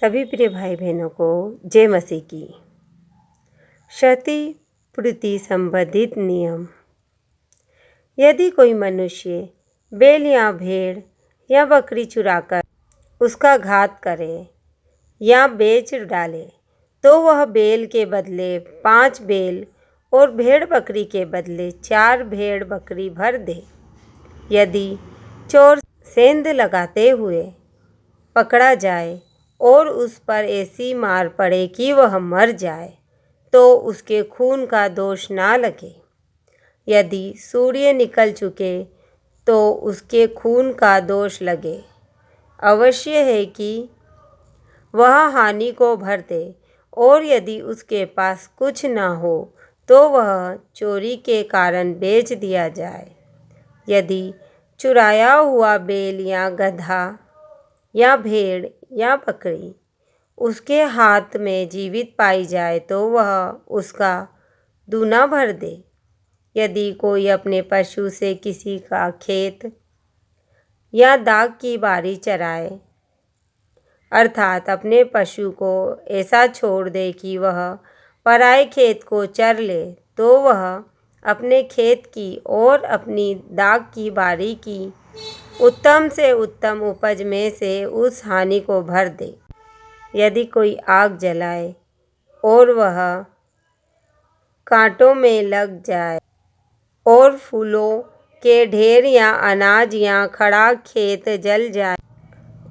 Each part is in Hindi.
सभी प्रिय भाई बहनों को जय मसीह की। क्षति पूर्ति संबंधित नियम। यदि कोई मनुष्य बैल या भेड़ या बकरी चुराकर उसका घात करे या बेच डाले तो वह बैल के बदले 5 बैल और भेड़ बकरी के बदले 4 भेड़ बकरी भर दे। यदि चोर सेंध लगाते हुए पकड़ा जाए और उस पर ऐसी मार पड़े कि वह मर जाए तो उसके खून का दोष ना लगे। यदि सूर्य निकल चुके तो उसके खून का दोष लगे। अवश्य है कि वह हानि को भर दे, और यदि उसके पास कुछ ना हो तो वह चोरी के कारण बेच दिया जाए। यदि चुराया हुआ बैल या गधा या भेड़ या बकरी उसके हाथ में जीवित पाई जाए तो वह उसका दूना भर दे। यदि कोई अपने पशु से किसी का खेत या दाख की बारी चराए, अर्थात अपने पशु को ऐसा छोड़ दे कि वह पराए खेत को चर ले, तो वह अपने खेत की और अपनी दाख की बारी की उत्तम से उत्तम उपज में से उस हानि को भर दे। यदि कोई आग जलाए और वह कांटों में लग जाए और फूलों के ढेर या अनाज या खड़ा खेत जल जाए,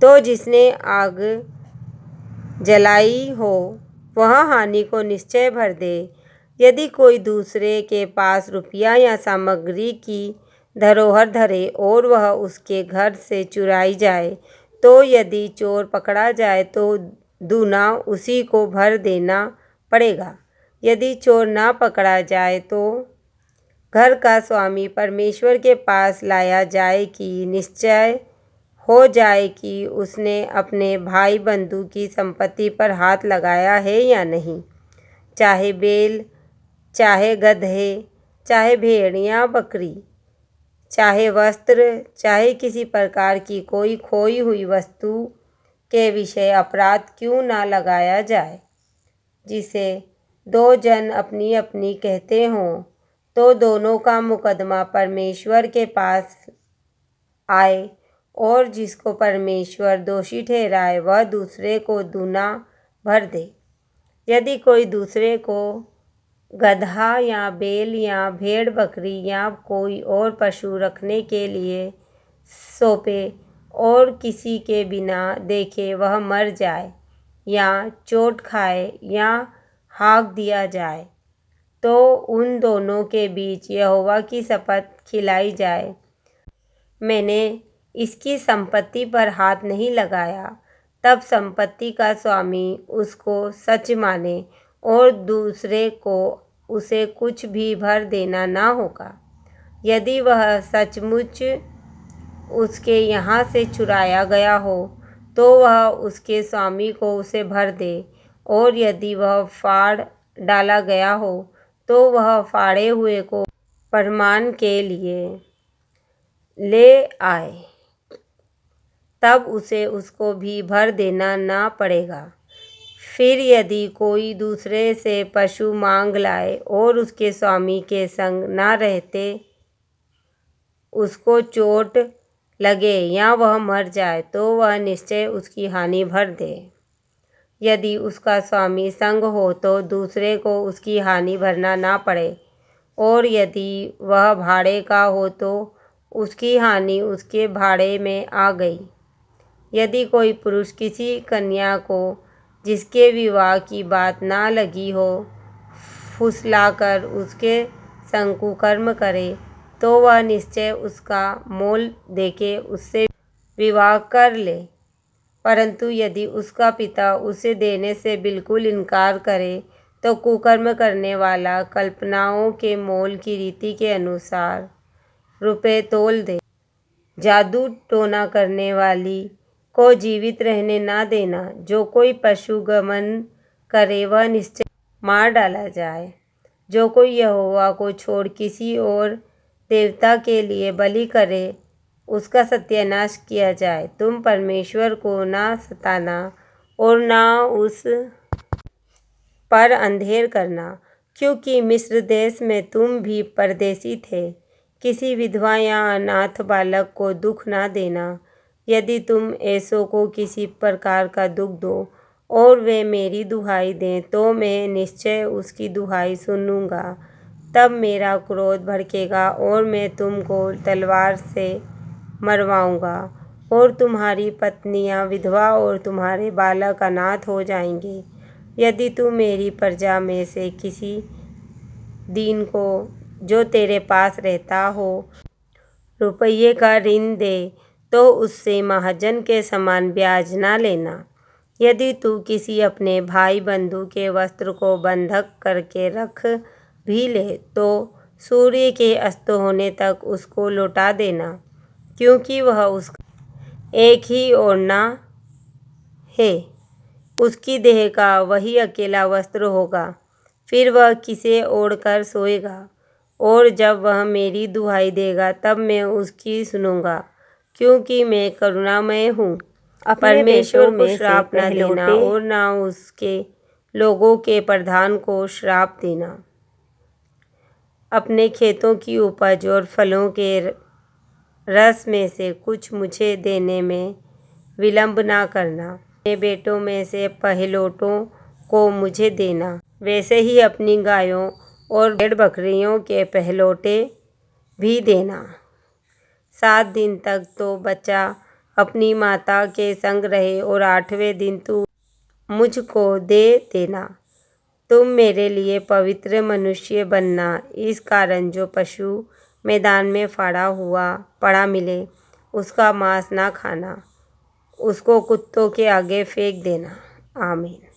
तो जिसने आग जलाई हो वह हानि को निश्चय भर दे। यदि कोई दूसरे के पास रुपया या सामग्री की धरोहर धरे और वह उसके घर से चुराई जाए, तो यदि चोर पकड़ा जाए तो दूना उसी को भर देना पड़ेगा। यदि चोर ना पकड़ा जाए तो घर का स्वामी परमेश्वर के पास लाया जाए कि निश्चय हो जाए कि उसने अपने भाई बंधु की संपत्ति पर हाथ लगाया है या नहीं, चाहे बैल, चाहे गधे, चाहे भेड़ या बकरी, चाहे वस्त्र, चाहे किसी प्रकार की कोई खोई हुई वस्तु के विषय अपराध क्यों ना लगाया जाए। जिसे 2 जन अपनी अपनी कहते हों तो दोनों का मुकदमा परमेश्वर के पास आए, और जिसको परमेश्वर दोषी ठहराए वह दूसरे को दूना भर दे। यदि कोई दूसरे को गधा या बैल या भेड़ बकरी या कोई और पशु रखने के लिए सौंपे और किसी के बिना देखे वह मर जाए या चोट खाए या हाँक दिया जाए, तो उन दोनों के बीच यहोवा की शपथ खिलाई जाए, मैंने इसकी संपत्ति पर हाथ नहीं लगाया। तब संपत्ति का स्वामी उसको सच माने और दूसरे को उसे कुछ भी भर देना ना होगा। यदि वह सचमुच उसके यहाँ से चुराया गया हो तो वह उसके स्वामी को उसे भर दे, और यदि वह फाड़ डाला गया हो तो वह फाड़े हुए को प्रमाण के लिए ले आए, तब उसे उसको भी भर देना ना पड़ेगा। फिर यदि कोई दूसरे से पशु मांग लाए और उसके स्वामी के संग ना रहते उसको चोट लगे या वह मर जाए, तो वह निश्चय उसकी हानि भर दे। यदि उसका स्वामी संग हो तो दूसरे को उसकी हानि भरना ना पड़े, और यदि वह भाड़े का हो तो उसकी हानि उसके भाड़े में आ गई। यदि कोई पुरुष किसी कन्या को जिसके विवाह की बात ना लगी हो फुसलाकर उसके संग कुकर्म करे, तो वह निश्चय उसका मोल देके उससे विवाह कर ले। परंतु यदि उसका पिता उसे देने से बिल्कुल इनकार करे तो कुकर्म करने वाला कल्पनाओं के मोल की रीति के अनुसार रुपये तोल दे। जादू टोना करने वाली को जीवित रहने ना देना। जो कोई पशु गमन करे वह निश्चय मार डाला जाए। जो कोई यहोवा को छोड़ किसी और देवता के लिए बलि करे उसका सत्यानाश किया जाए। तुम परमेश्वर को ना सताना और ना उस पर अंधेर करना, क्योंकि मिस्र देश में तुम भी परदेशी थे। किसी विधवा या अनाथ बालक को दुख ना देना। यदि तुम ऐसों को किसी प्रकार का दुख दो और वे मेरी दुहाई दें, तो मैं निश्चय उसकी दुहाई सुनूंगा। तब मेरा क्रोध भड़केगा और मैं तुमको तलवार से मरवाऊंगा और तुम्हारी पत्नियां विधवा और तुम्हारे बालक अनाथ हो जाएंगे। यदि तू मेरी प्रजा में से किसी दीन को, जो तेरे पास रहता हो, रुपये का ऋण दे, तो उससे महाजन के समान ब्याज ना लेना। यदि तू किसी अपने भाई बंधु के वस्त्र को बंधक करके रख भी ले, तो सूर्य के अस्त होने तक उसको लौटा देना, क्योंकि वह उसका एक ही ओढ़ना है, उसकी देह का वही अकेला वस्त्र होगा। फिर वह किसे ओढ़कर सोएगा, और जब वह मेरी दुहाई देगा तब मैं उसकी सुनूंगा, क्योंकि मैं करुणामय हूँ। परमेश्वर को श्राप न देना और न उसके लोगों के प्रधान को श्राप देना। अपने खेतों की उपज और फलों के रस में से कुछ मुझे देने में विलंब ना करना। अपने बेटों में से पहिलौठों को मुझे देना। वैसे ही अपनी गायों और भेड़ बकरियों के पहिलौठे भी देना। 7 दिन तक तो बच्चा अपनी माता के संग रहे और 8वें दिन तू मुझको दे देना। तुम मेरे लिए पवित्र मनुष्य बनना। इस कारण जो पशु मैदान में फाड़ा हुआ पड़ा मिले, उसका मांस ना खाना, उसको कुत्तों के आगे फेंक देना। आमीन।